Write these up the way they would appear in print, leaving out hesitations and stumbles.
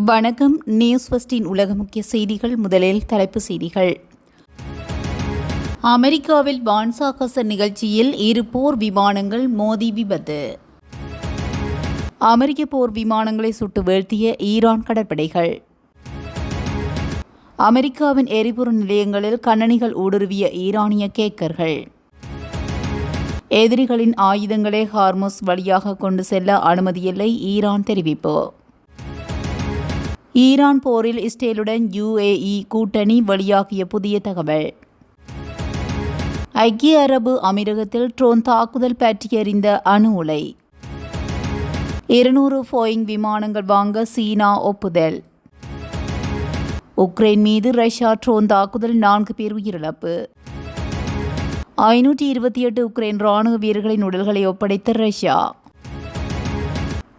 வணக்கம். நியூஸ் ஃபர்ஸ்டின் உலக முக்கிய செய்திகள். முதலில் தலைப்பு செய்திகள். அமெரிக்காவில் வான்சாகச நிகழ்ச்சியில் இரு போர் விமானங்கள் மோதி விபத்து. அமெரிக்க போர் விமானங்களை சுட்டு வீழ்த்திய ஈரான் கடற்படைகள். அமெரிக்காவின் எரிபொருள் நிலையங்களில் கண்ணனிகள் ஊடுருவிய ஈரானிய கேக்கர்கள். எதிரிகளின் ஆயுதங்களை ஹார்முஸ் வழியாக கொண்டு செல்ல அனுமதியில்லை, ஈரான் தெரிவிப்பு. ஈரான் போரில் இஸ்ரேலுடன் UAE கூட்டணி வெளியாகிய புதிய தகவல். ஐக்கிய அரபு அமீரகத்தில் ட்ரோன் தாக்குதல் பற்றி எறிந்த அணு உலை. 200 போயிங் விமானங்கள் வாங்க சீனா ஒப்புதல். உக்ரைன் மீது ரஷ்யா ட்ரோன் தாக்குதல், 4 பேர் உயிரிழப்பு. 528 உக்ரைன் ராணுவ வீரர்களின் உடல்களை ஒப்படைத்த ரஷ்யா.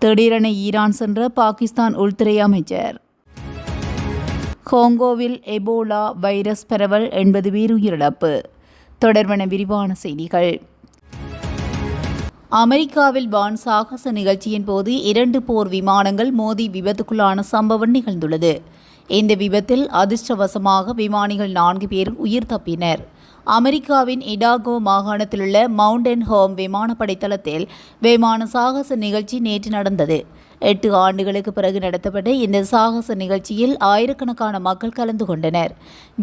திடீரென ஈரான் சென்ற பாகிஸ்தான் உள்துறை அமைச்சர். கோங்கோவில் எபோலா வைரஸ் பரவல், 80 பேர் உயிரிழப்பு. தொடர்பான விரிவான செய்திகள். அமெரிக்காவில் வான் சாகச நிகழ்ச்சியின் போது 2 போர் விமானங்கள் மோதி விபத்துக்குள்ளான சம்பவம் நிகழ்ந்துள்ளது. இந்த விபத்தில் அதிர்ஷ்டவசமாக விமானிகள் 4 பேர் உயிர் தப்பினர். அமெரிக்காவின் இடாகோ மாகாணத்திலுள்ள மவுண்டன் ஹோம் விமானப்படை தளத்தில் விமான சாகச நிகழ்ச்சி நேற்று நடந்தது. 8 ஆண்டுகளுக்கு பிறகு நடத்தப்பட்ட இந்த சாகச நிகழ்ச்சியில் ஆயிரக்கணக்கான மக்கள் கலந்து கொண்டனர்.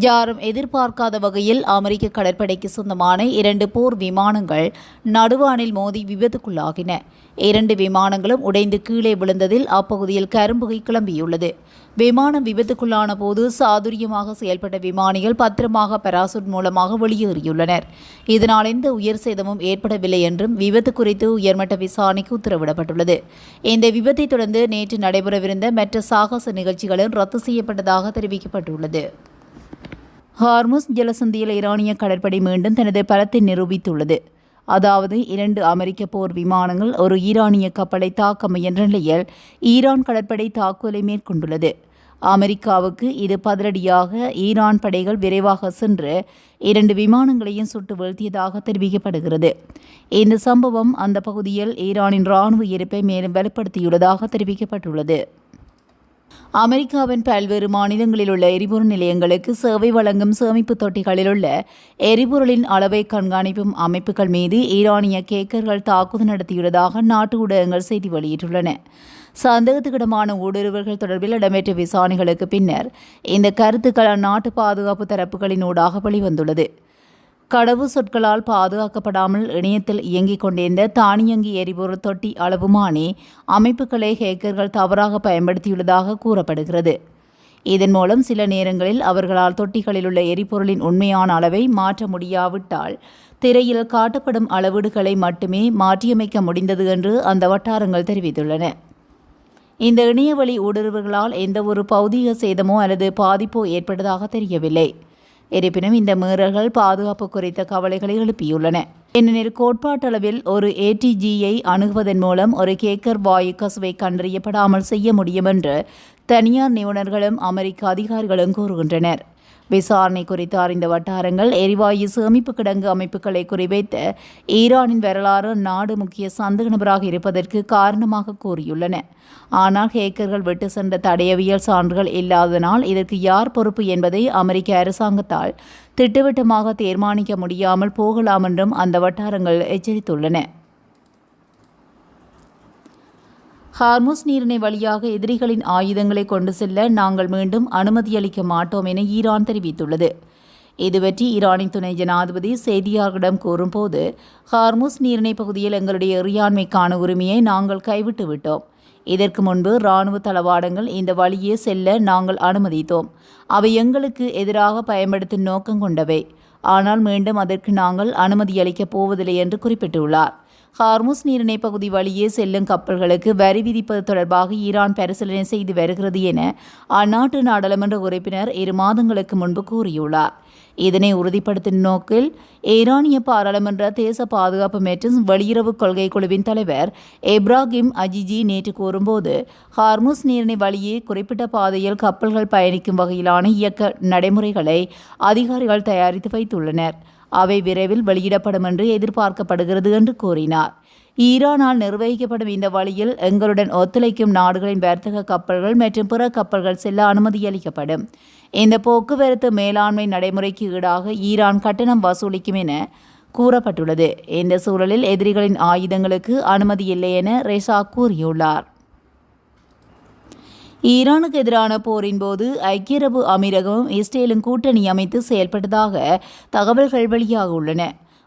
யாரும் எதிர்பார்க்காத வகையில் அமெரிக்க கடற்படைக்கு சொந்தமான 2 போர் விமானங்கள் நடுவானில் மோதி விபத்துக்குள்ளாகின. 2 விமானங்களும் உடைந்து கீழே விழுந்ததில் அப்பகுதியில் கரும்புகை கிளம்பியுள்ளது. விமானம் விபத்துக்குள்ளான போது சாதுரியமாக செயல்பட்ட விமானிகள் பத்திரமாக பராசூட் மூலமாக வெளியேறியுள்ளனர். இதனால் எந்த உயிர் சேதமும் ஏற்படவில்லை என்றும் விபத்து குறித்து உயர்மட்ட விசாரணைக்கு உத்தரவிடப்பட்டுள்ளது. இந்த விபத்தை தொடர்ந்து நேற்று நடைபெறவிருந்த மற்ற சாகச நிகழ்ச்சிகளும் ரத்து செய்யப்பட்டதாக தெரிவிக்கப்பட்டுள்ளது. ஹார்முஸ் ஜலசந்தியில் ஈரானிய கடற்படை மீண்டும் தனது பலத்தை நிரூபித்துள்ளது. அதாவது 2 அமெரிக்க போர் விமானங்கள் ஒரு ஈரானிய கப்பலை தாக்க முயன்ற நிலையில் ஈரான் கடற்படை தாக்குதலை மேற்கொண்டுள்ளது. அமெரிக்காவுக்கு இது பதிலடியாக ஈரான் படைகள் விரைவாக சென்று 2 விமானங்களையும் சுட்டு வீழ்த்தியதாக தெரிவிக்கப்படுகிறது. இந்த சம்பவம் அந்த பகுதியில் ஈரானின் இராணுவ இருப்பை மேலும் வலுப்படுத்தியுள்ளதாக தெரிவிக்கப்பட்டுள்ளது. அமெரிக்காவின் பல்வேறு மாநிலங்களில் உள்ள எரிபொருள் நிலையங்களுக்கு சேவை வழங்கும் சேமிப்பு தொட்டிகளில் உள்ள எரிபொருளின் அளவை கண்காணிக்கும் அமைப்புகள் மீது ஈரானிய கேக்கர்கள் தாக்குதல் நடத்தியுள்ளதாக நாட்டு ஊடகங்கள் செய்தி வெளியிட்டுள்ளன. சந்தேகத்துக்கிடமான ஊடுருவல்கள் தொடர்பில் இடம்பெற்ற விசாரணைகளுக்கு பின்னர் இந்த கருத்துக்கள் அந்நாட்டு பாதுகாப்பு தரப்புகளின் ஊடாக வெளிவந்துள்ளது. கடவு சொற்களால் பாதுகாக்கப்படாமல் இணையத்தில் இயங்கிக் கொண்டிருந்த தானியங்கி எரிபொருள் தொட்டி அளவுமானி அமைப்புகளை ஹேக்கர்கள் தவறாக பயன்படுத்தியுள்ளதாக கூறப்படுகிறது. இதன் மூலம் சில நேரங்களில் அவர்களால் தொட்டிகளில் உள்ள எரிபொருளின் உண்மையான அளவை மாற்ற முடியாவிட்டால் திரையில் காட்டப்படும் அளவீடுகளை மட்டுமே மாற்றியமைக்க முடிந்தது என்று அந்த வட்டாரங்கள் தெரிவித்துள்ளன. இந்த இணையவழி ஊடுருவல்களால் எந்தவொரு பௌதீக சேதமோ அல்லது பாதிப்போ ஏற்பட்டதாக தெரியவில்லை. இருப்பினும் இந்த மீறல்கள் பாதுகாப்பு குறித்த கவலைகளை எழுப்பியுள்ளன. ஏனெனில் கோட்பாட்டளவில் ஒரு ATGயை அணுகுவதன் மூலம் ஒரு கேக்கர் வாயு கசிவை கண்டறியப்படாமல் செய்ய முடியும் என்று தனியார் நிபுணர்களும் அமெரிக்க அதிகாரிகளும் கூறுகின்றனர். விசாரணை குறித்து அறிந்த வட்டாரங்கள் எரிவாயு சேமிப்பு கிடங்கு அமைப்புகளை குறிவைத்த ஈரானின் வரலாறு நாடு முக்கிய சந்தேக நபராக இருப்பதற்கு காரணமாக கூறியுள்ளன. ஆனால் ஹேக்கர்கள் விட்டு சென்ற தடயவியல் சான்றுகள் இல்லாததனால் இதற்கு யார் பொறுப்பு என்பதை அமெரிக்க அரசாங்கத்தால் திட்டவட்டமாக தீர்மானிக்க முடியாமல் போகலாம் என்றும் அந்த வட்டாரங்கள் எச்சரித்துள்ளன. ஹார்முஸ் நீரிணை வழியாக எதிரிகளின் ஆயுதங்களை கொண்டு செல்ல நாங்கள் மீண்டும் அனுமதியளிக்க மாட்டோம் என ஈரான் தெரிவித்துள்ளது. இதுபற்றி ஈரானின் துணை ஜனாதிபதி செய்தியாளர்களிடம் கூறும்போது, ஹார்முஸ் நீரிணை பகுதியில் எங்களுடைய இறையாண்மைக்கான உரிமையை நாங்கள் கைவிட்டு விட்டோம். இதற்கு முன்பு இராணுவ தளவாடங்கள் இந்த வழியே செல்ல நாங்கள் அனுமதித்தோம். அவை எங்களுக்கு எதிராக பயன்படுத்தும் நோக்கம் கொண்டவை. ஆனால் மீண்டும் அதற்கு நாங்கள் அனுமதியளிக்கப் போவதில்லை என்று குறிப்பிட்டுள்ளார். ஹார்முஸ் நீரிணை பகுதி வழியே செல்லும் கப்பல்களுக்கு வரி விதிப்பது தொடர்பாக ஈரான் பரிசீலனை செய்து வருகிறது என அந்நாட்டு நாடாளுமன்ற உறுப்பினர் 2 மாதங்களுக்கு முன்பு கூறியுள்ளார். இதனை உறுதிப்படுத்தும் நோக்கில் ஈரானிய பாராளுமன்ற தேச பாதுகாப்பு மற்றும் வெளியுறவு கொள்கை குழுவின் தலைவர் இப்ராஹிம் அஜிஜி நேற்று கூறும்போது, ஹார்முஸ் நீரிணை வழியே குறிப்பிட்ட பாதையில் கப்பல்கள் பயணிக்கும் வகையிலான இயக்க நடைமுறைகளை அதிகாரிகள் தயாரித்து வைத்துள்ளனர். அவை விரைவில் வெளியிடப்படும் என்று எதிர்பார்க்கப்படுகிறது என்று கூறினார். ஈரானால் நிர்வகிக்கப்படும் இந்த வழியில் எங்களுடன் ஒத்துழைக்கும் நாடுகளின் வர்த்தக கப்பல்கள் மற்றும் பிற கப்பல்கள் செல்ல அனுமதி அளிக்கப்படும். இந்த போக்குவரத்து மேலாண்மை நடைமுறைக்கு ஈடாக ஈரான் கட்டணம் வசூலிக்கும் என கூறப்பட்டுள்ளது. இந்த சூழலில் எதிரிகளின் ஆயுதங்களுக்கு அனுமதி இல்லை என ரெசா கூறியுள்ளார். ஈரானுக்கு எதிரான போரின் போது ஐக்கிய அரபு அமீரகமும் இஸ்ரேலும் கூட்டணி அமைத்து செயல்பட்டதாக தகவல்கள் வெளியாக உள்ளன.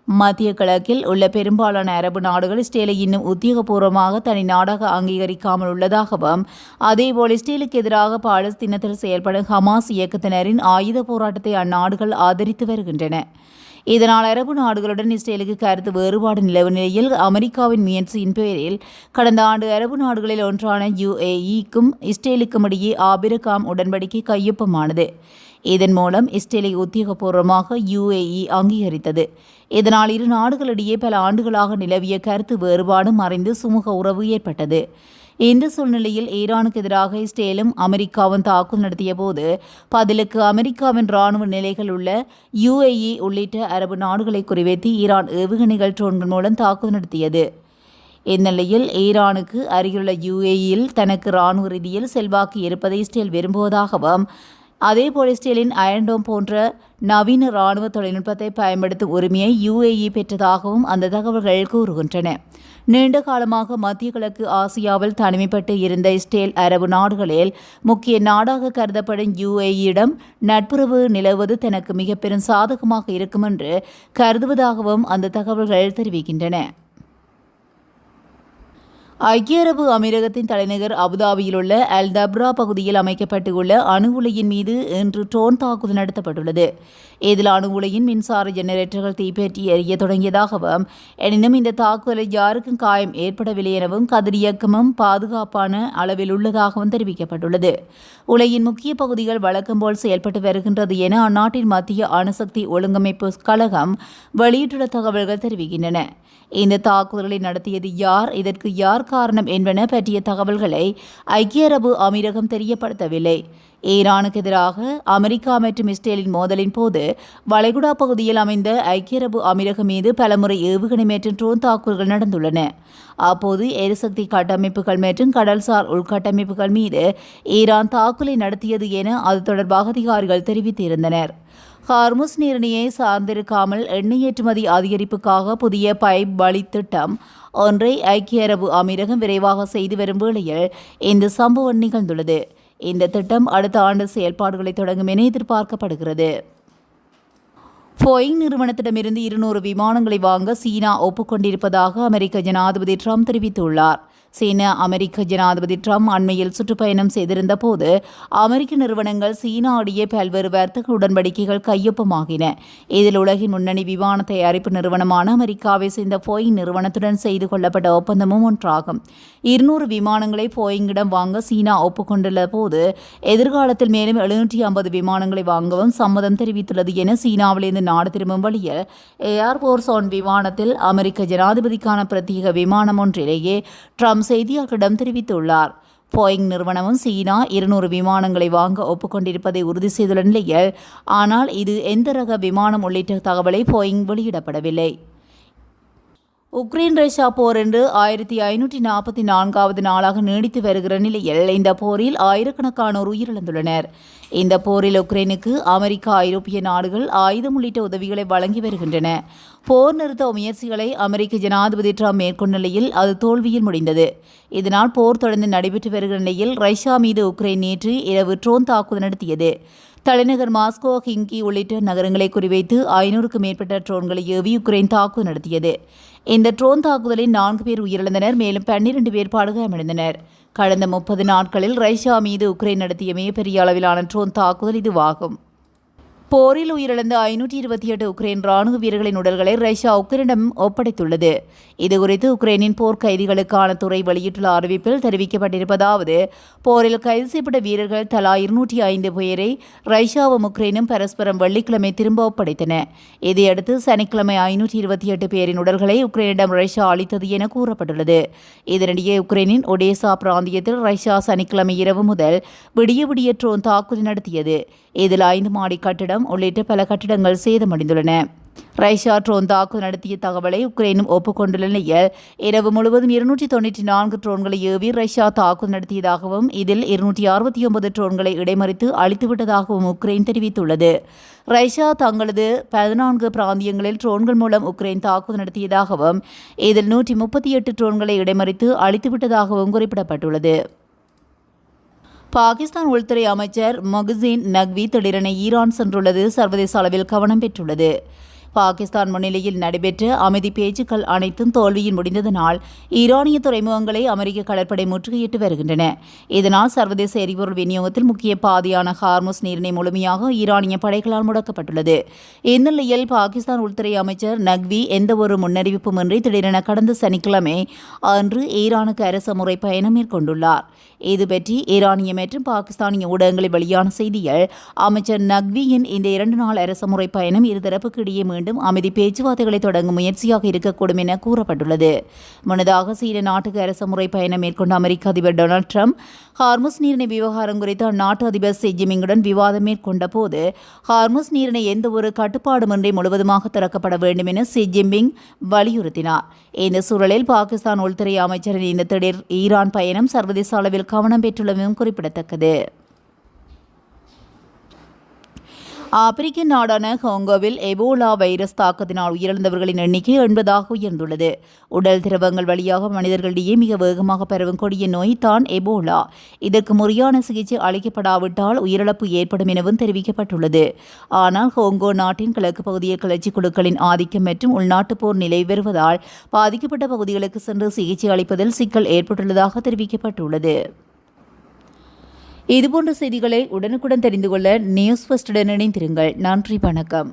மத்திய கிழக்கில் உள்ள பெரும்பாலான அரபு நாடுகள் இஸ்ரேலை இன்னும் உத்தியோகபூர்வமாக தனி நாடாக அங்கீகரிக்காமல் உள்ளதாகவும், அதேபோல் இஸ்ரேலுக்கு எதிராக பாலஸ்தீனத்தில் செயல்படும் ஹமாஸ் இயக்கத்தினரின் ஆயுத போராட்டத்தை அந்நாடுகள் ஆதரித்து வருகின்றன. இதனால் அரபு நாடுகளுடன் இஸ்ரேலுக்கு கருத்து வேறுபாடு நிலவும் நிலையில் அமெரிக்காவின் முயற்சியின் பேரில் கடந்த ஆண்டு அரபு நாடுகளில் ஒன்றான UAEக்கும் இஸ்ரேலுக்கும் இடையே ஆபிரகாம் உடன்படிக்கை கையொப்பமானது. இதன் மூலம் இஸ்ரேலை உத்தியோகபூர்வமாக UAE அங்கீகரித்தது. இதனால் இரு நாடுகளிடையே பல ஆண்டுகளாக நிலவிய கருத்து வேறுபாடு மறைந்து சுமூக உறவு ஏற்பட்டது. இந்த சூழ்நிலையில் ஈரானுக்கு எதிராக இஸ்ரேலும் அமெரிக்காவும் தாக்குதல் நடத்திய போது பதிலுக்கு அமெரிக்காவின் இராணுவ நிலைகள் உள்ள UAE உள்ளிட்ட அரபு நாடுகளை குறிவைத்து ஈரான் ஏவுகணைகள் ட்ரோன்கள் மூலம் தாக்குதல் நடத்தியது. இந்நிலையில் ஈரானுக்கு அருகிலுள்ள UAEயில் தனக்கு இராணுவ ரீதியில் செல்வாக்கு இருப்பதை இஸ்ரேல் விரும்புவதாகவும், அதேபோல் இஸ்ரேலின் அயன்டோம் போன்ற நவீன இராணுவ தொழில்நுட்பத்தை பயன்படுத்தும் உரிமையை UAE பெற்றதாகவும் அந்த தகவல்கள் கூறுகின்றன. நீண்ட காலமாக மத்திய கிழக்கு ஆசியாவில் தனிமைப்பட்டு இருந்த இஸ்ரேல் அரபு நாடுகளில் முக்கிய நாடாக கருதப்படும் UAEயிடம் நட்புறவு நிலவுவது தனக்கு மிக பெரும் சாதகமாக இருக்கும் என்று கருதுவதாகவும் அந்த தகவல்கள் தெரிவிக்கின்றன. ஐக்கிய அரபு அமீரகத்தின் தலைநகர் அபுதாபியில் உள்ள அல் தப்ரா பகுதியில் அமைக்கப்பட்டுள்ள அணு உலையின் மீது இன்று ட்ரோன் தாக்குதல் நடத்தப்பட்டுள்ளது. இதில் அணு உலையின் மின்சார ஜெனரேட்டர்கள் தீப்பற்றி எரிய தொடங்கியதாகவும், எனினும் இந்த தாக்குதலில் யாருக்கும் காயம் ஏற்படவில்லை எனவும் கதிரியக்கமும் பாதுகாப்பான அளவில் உள்ளதாகவும் தெரிவிக்கப்பட்டுள்ளது. உலையின் முக்கிய பகுதிகள் வழக்கம் போல் செயல்பட்டு வருகின்றது என அந்நாட்டின் மத்திய அணுசக்தி ஒழுங்கமைப்பு கழகம் வெளியிட்டுள்ள தகவல்கள் தெரிவிக்கின்றன. இந்த தாக்குதலை நடத்தியது யார், இதற்கு யார் காரணம் என்பன பற்றிய தகவல்களை ஐக்கிய அரபு அமீரகம் தெரியப்படுத்தவில்லை. ஈரானுக்கு எதிராக அமெரிக்கா மற்றும் இஸ்ரேலின் மோதலின் போது வளைகுடா பகுதியில் அமைந்த ஐக்கிய அரபு அமீரகம் மீது பலமுறை ஏவுகணை மற்றும் ட்ரோன் தாக்குதல்கள் நடந்துள்ளன. அப்போது எரிசக்தி கட்டமைப்புகள் மற்றும் கடல்சார் உள்கட்டமைப்புகள் மீது ஈரான் தாக்குதலை நடத்தியது என அது தொடர்பாக அதிகாரிகள் தெரிவித்திருந்தனர். ஹார்முஸ் நீரிணையை சார்ந்திருக்காமல் எண்ணெய் ஏற்றுமதி அதிகரிப்புக்காக புதிய பைப் வழி திட்டம் ஒன்றை ஐக்கிய அரபு அமீரகம் விரைவாக செய்து வரும் வேளையில் இந்த சம்பவம் நிகழ்ந்துள்ளது. இந்த திட்டம் அடுத்த ஆண்டு செயல்பாடுகளை தொடங்கும் என எதிர்பார்க்கப்படுகிறது. போயிங் நிறுவனத்திடமிருந்து 200 விமானங்களை வாங்க சீனா ஒப்புக்கொண்டிருப்பதாக அமெரிக்க ஜனாதிபதி ட்ரம்ப் தெரிவித்துள்ளார். சீன அமெரிக்க ஜனாதிபதி ட்ரம்ப் அண்மையில் சுற்றுப்பயணம் செய்திருந்த போது அமெரிக்க நிறுவனங்கள் சீனா அடைய பல்வேறு வர்த்தக உடன்படிக்கைகள் கையொப்பமாகின. இதில் உலகின் முன்னணி விமான தயாரிப்பு நிறுவனமான அமெரிக்காவை சேர்ந்த போயிங் நிறுவனத்துடன் செய்து கொள்ளப்பட்ட ஒப்பந்தமும் ஒன்றாகும். 200 விமானங்களை போயிங்கிடம் வாங்க சீனா ஒப்புக்கொண்டுள்ள போது எதிர்காலத்தில் மேலும் 750 விமானங்களை வாங்கவும் சம்மதம் தெரிவித்துள்ளது என சீனாவிலிருந்து நாடு திரும்பும் வழியில் ஏர்போர்ஸ் ஒன் விமானத்தில் அமெரிக்க ஜனாதிபதிக்கான பிரத்யேக விமானம் ஒன்றிலேயே ட்ரம்ப் செய்தியாளர்களிடம் தெரிவித்துள்ளார். போயிங் நிறுவனமும் சீனா 200 விமானங்களை வாங்க ஒப்புக்கொண்டிருப்பதை உறுதி செய்துள்ள நிலையில், ஆனால் இது எந்த ரக விமானம் உள்ளிட்ட தகவலை போயிங் வெளியிடப்படவில்லை. உக்ரைன் ரஷ்யா போர் என்று 1544வது நாளாக நீடித்து வருகிற நிலையில் இந்த போரில் ஆயிரக்கணக்கானோர் உயிரிழந்துள்ளனர். இந்த போரில் உக்ரைனுக்கு அமெரிக்கா, ஐரோப்பிய நாடுகள் ஆயுதம் உள்ளிட்ட உதவிகளை வழங்கி வருகின்றன. போர் நிறுத்த முயற்சிகளை அமெரிக்க ஜனாதிபதி ட்ரம்ப் மேற்கொண்ட நிலையில் அது தோல்வியில் முடிந்தது. இதனால் போர் தொடர்ந்து நடைபெற்று வருகிற நிலையில் ரஷ்யா மீது உக்ரைன் நேற்று இரவு ட்ரோன் தாக்குதல் நடத்தியது. தலைநகர் மாஸ்கோ, ஹிங்கி உள்ளிட்ட நகரங்களை குறிவைத்து 500க்கும் மேற்பட்ட ட்ரோன்களை ஏவி உக்ரைன் தாக்குதல் நடத்தியது. இந்த ட்ரோன் தாக்குதலில் 4 பேர் உயிரிழந்தனர், மேலும் 12 பேர் படுகாயமடைந்தனர். கடந்த 30 நாட்களில் ரஷ்யா மீது உக்ரைன் நடத்திய மிகப்பெரிய அளவிலான ட்ரோன் தாக்குதல் இதுவாகும். போரில் உயிரிழந்த 528 உக்ரைன் ராணுவ வீரர்களின் உடல்களை ரஷ்யா உக்ரைனிடம் ஒப்படைத்துள்ளது. இதுகுறித்து உக்ரைனின் போர் கைதிகளுக்கான துறை வெளியிட்டுள்ள அறிவிப்பில் தெரிவிக்கப்பட்டிருப்பதாவது: போரில் கைது செய்யப்பட்ட வீரர்கள் தலா 205 பேரை ரஷ்யாவும் உக்ரைனும் பரஸ்பரம் வெள்ளிக்கிழமை திரும்ப ஒப்படைத்தன. இதையடுத்து சனிக்கிழமை 528 பேரின் உடல்களை உக்ரைனிடம் ரஷ்யா அளித்தது என கூறப்பட்டுள்ளது. இதனிடையே உக்ரைனின் ஒடேசா பிராந்தியத்தில் ரஷ்யா சனிக்கிழமை இரவு முதல் விடிய ட்ரோன் தாக்குதல் நடத்தியது. இதில் 5 மாடி கட்டிடம் உள்ளிட்ட பல கட்டிடங்கள் சேதமடைந்துள்ளன. ரஷ்யா ட்ரோன் தாக்குதல் நடத்திய தகவலை உக்ரைனும் ஒப்புக்கொண்டுள்ள நிலையில் இரவு முழுவதும் 294 ட்ரோன்களை ஏவி ரஷ்யா தாக்குதல் நடத்தியதாகவும் இதில் 269 ட்ரோன்களை இடைமறித்து அழித்துவிட்டதாகவும் உக்ரைன் தெரிவித்துள்ளது. ரஷ்யா தங்களது 14 பிராந்தியங்களில் ட்ரோன்கள் மூலம் உக்ரைன் தாக்குதல் நடத்தியதாகவும் இதில் 138 ட்ரோன்களை இடைமறித்து அழித்துவிட்டதாகவும் குறிப்பிடப்பட்டுள்ளது. பாகிஸ்தான் உள்துறை அமைச்சர் மொஹசின் நக்வி திடீரென ஈரான் சென்றுள்ளது சர்வதேச அளவில் கவனம் பெற்றுள்ளது. பாகிஸ்தான் முன்னிலையில் நடைபெற்ற அமைதி பேச்சுக்கள் அனைத்தும் தோல்வியில் முடிந்ததனால் ஈரானிய துறைமுகங்களை அமெரிக்க கடற்படை முற்றுகையிட்டு வருகின்றன. இதனால் சர்வதேச எரிபொருள் விநியோகத்தில் முக்கிய பாதையான ஹார்முஸ் நீரிணை முழுமையாக ஈரானிய படைகளால் முடக்கப்பட்டுள்ளது. இந்நிலையில் பாகிஸ்தான் உள்துறை அமைச்சர் நக்வி எந்தவொரு முன்னறிவிப்புமின்றி திடீரென கடந்த சனிக்கிழமை அன்று ஈரானுக்கு அரசுமுறை பயணம் மேற்கொண்டுள்ளார். இதுபற்றி ஈரானிய மற்றும் பாகிஸ்தானிய ஊடகங்களில் வெளியான செய்திகள் அமைச்சர் நக்வியின் இந்த 2 நாள் அரசுமுறை பயணம் இருதரப்புக்கு இடையே மீண்டும் அமைதி பேச்சுவார்த்தைகளை தொடங்கும் முயற்சியாக இருக்கக்கூடும் என கூறப்பட்டுள்ளது. முன்னதாக சீன நாட்டுக்கு அரசுமுறை பயணம் மேற்கொண்ட அமெரிக்க அதிபர் டொனால்ட் ட்ரம்ப் ஹார்முஸ் நீரிணை விவகாரம் குறித்து அந்நாட்டு அதிபர் ஷி ஜின்பிங்குடன் விவாதம் மேற்கொண்ட போது ஹார்முஸ் நீரிணை எந்தவொரு கட்டுப்பாடுமின்றி முழுவதுமாக திறக்கப்பட வேண்டும் என ஷி ஜின்பிங் வலியுறுத்தினார். இந்த சூழலில் பாகிஸ்தான் உள்துறை அமைச்சரின் இந்த திடீர் ஈரான் பயணம் சர்வதேச அளவில் கவனம் பெற்றுள்ளதும் குறிப்பிடத்தக்கது. ஆப்பிரிக்க நாடான காங்கோவில் எபோலா வைரஸ் தாக்கத்தினால் உயிரிழந்தவர்களின் எண்ணிக்கை 80ஆக உயர்ந்துள்ளது. உடல் திரவங்கள் வழியாக மனிதர்களிடையே மிக வேகமாக பரவும் கொடிய நோய் தான் எபோலா. இதற்கு முறையான சிகிச்சை அளிக்கப்படாவிட்டால் உயிரிழப்பு ஏற்படும் எனவும் தெரிவிக்கப்பட்டுள்ளது. ஆனால் காங்கோ நாட்டின் கிழக்கு பகுதியில் கிளர்ச்சி குழுக்களின் ஆதிக்கம் மற்றும் உள்நாட்டு போர் நிலை வருவதால் பாதிக்கப்பட்ட பகுதிகளுக்கு சென்று சிகிச்சை அளிப்பதில் சிக்கல் ஏற்பட்டுள்ளதாக தெரிவிக்கப்பட்டுள்ளது. இதுபோன்ற செய்திகளை உடனுக்குடன் தெரிந்து கொள்ள நியூஸ் ஃபர்ஸ்டுடன் இணைந்திருங்கள். நன்றி, வணக்கம்.